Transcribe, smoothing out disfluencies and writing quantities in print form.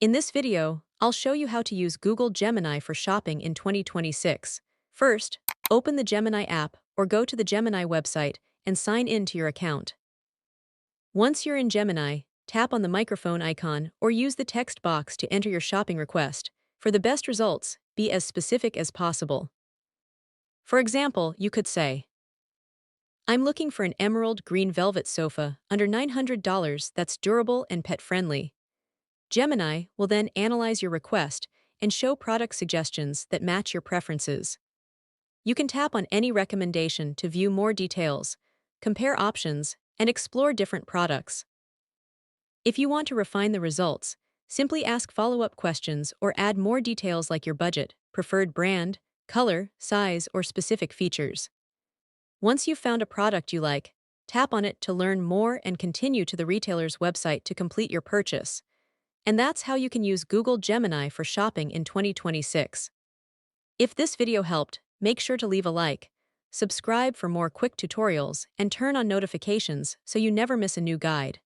In this video, I'll show you how to use Google Gemini for shopping in 2026. First, open the Gemini app or go to the Gemini website and sign in to your account. Once you're in Gemini, tap on the microphone icon or use the text box to enter your shopping request. For the best results, be as specific as possible. For example, you could say, "I'm looking for an emerald green velvet sofa under $900 that's durable and pet-friendly." Gemini will then analyze your request and show product suggestions that match your preferences. You can tap on any recommendation to view more details, compare options, and explore different products. If you want to refine the results, simply ask follow-up questions or add more details like your budget, preferred brand, color, size, or specific features. Once you've found a product you like, tap on it to learn more and continue to the retailer's website to complete your purchase. And that's how you can use Google Gemini for shopping in 2026. If this video helped, make sure to leave a like, subscribe for more quick tutorials, and turn on notifications so you never miss a new guide.